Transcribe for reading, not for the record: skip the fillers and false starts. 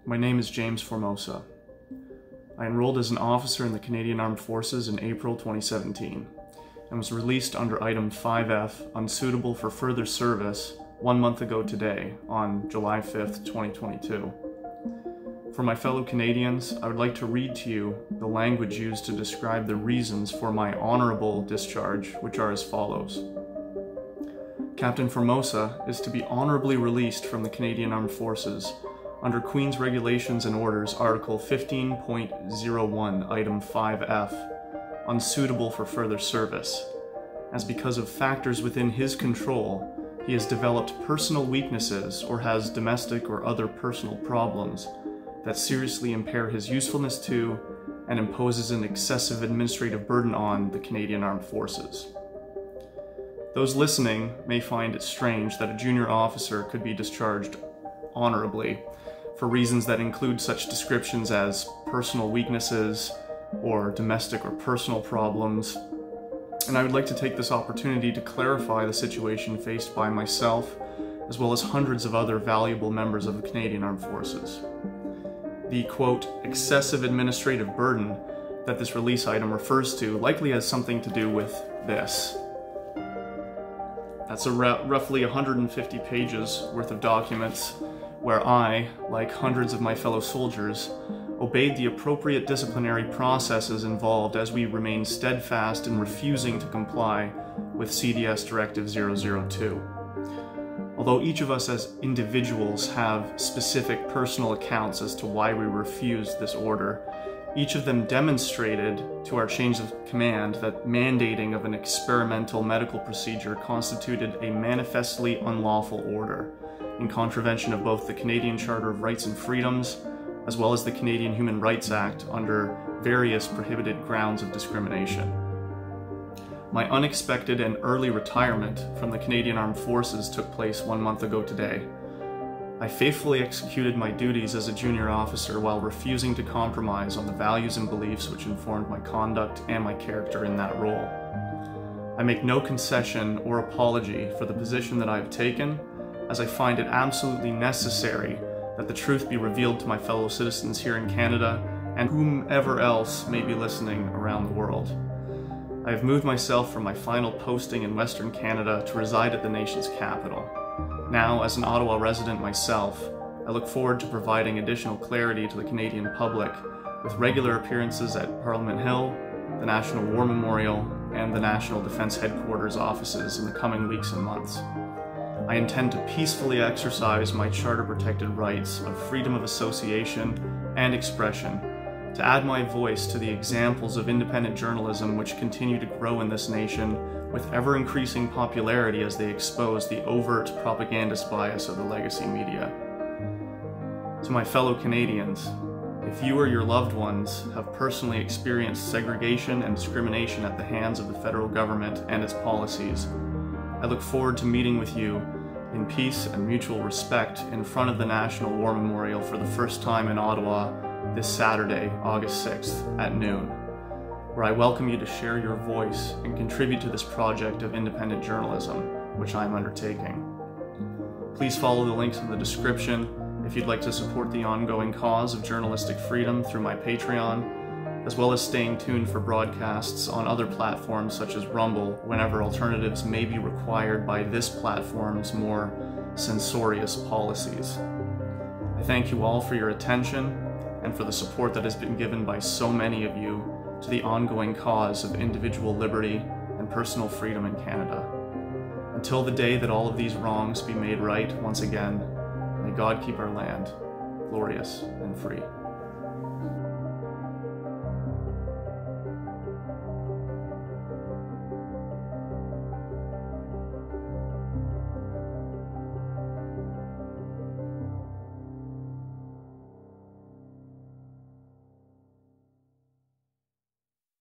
My name is James Formosa. I enrolled as an officer in the Canadian Armed Forces in April 2017 and was released under Item 5F, unsuitable for further service, 1 month ago today, on July 5th, 2022. For my fellow Canadians, I would like to read to you the language used to describe the reasons for my honorable discharge, which are as follows. Captain Formosa is to be honorably released from the Canadian Armed Forces under Queen's Regulations and Orders, Article 15.01, Item 5F, unsuitable for further service, as because of factors within his control, he has developed personal weaknesses or has domestic or other personal problems that seriously impair his usefulness to and imposes an excessive administrative burden on the Canadian Armed Forces. Those listening may find it strange that a junior officer could be discharged honorably for reasons that include such descriptions as personal weaknesses or domestic or personal problems. And I would like to take this opportunity to clarify the situation faced by myself, as well as hundreds of other valuable members of the Canadian Armed Forces. The, quote, excessive administrative burden that this release item refers to likely has something to do with this. That's roughly 150 pages worth of documents where I, like hundreds of my fellow soldiers, obeyed the appropriate disciplinary processes involved as we remain steadfast in refusing to comply with CDS Directive 002. Although each of us as individuals have specific personal accounts as to why we refused this order, each of them demonstrated to our chains of command that mandating of an experimental medical procedure constituted a manifestly unlawful order, in contravention of both the Canadian Charter of Rights and Freedoms, as well as the Canadian Human Rights Act under various prohibited grounds of discrimination. My unexpected and early retirement from the Canadian Armed Forces took place 1 month ago today. I faithfully executed my duties as a junior officer while refusing to compromise on the values and beliefs which informed my conduct and my character in that role. I make no concession or apology for the position that I have taken, as I find it absolutely necessary that the truth be revealed to my fellow citizens here in Canada and whomever else may be listening around the world. I have moved myself from my final posting in Western Canada to reside at the nation's capital. Now, as an Ottawa resident myself, I look forward to providing additional clarity to the Canadian public with regular appearances at Parliament Hill, the National War Memorial, and the National Defence Headquarters offices in the coming weeks and months. I intend to peacefully exercise my charter-protected rights of freedom of association and expression, to add my voice to the examples of independent journalism which continue to grow in this nation with ever-increasing popularity as they expose the overt propagandist bias of the legacy media. To my fellow Canadians, if you or your loved ones have personally experienced segregation and discrimination at the hands of the federal government and its policies, I look forward to meeting with you in peace and mutual respect in front of the National War Memorial for the first time in Ottawa this Saturday, August 6th at noon, where I welcome you to share your voice and contribute to this project of independent journalism, which I am undertaking. Please follow the links in the description if you'd like to support the ongoing cause of journalistic freedom through my Patreon, as well as staying tuned for broadcasts on other platforms such as Rumble whenever alternatives may be required by this platform's more censorious policies. I thank you all for your attention and for the support that has been given by so many of you to the ongoing cause of individual liberty and personal freedom in Canada. Until the day that all of these wrongs be made right once again, may God keep our land glorious and free.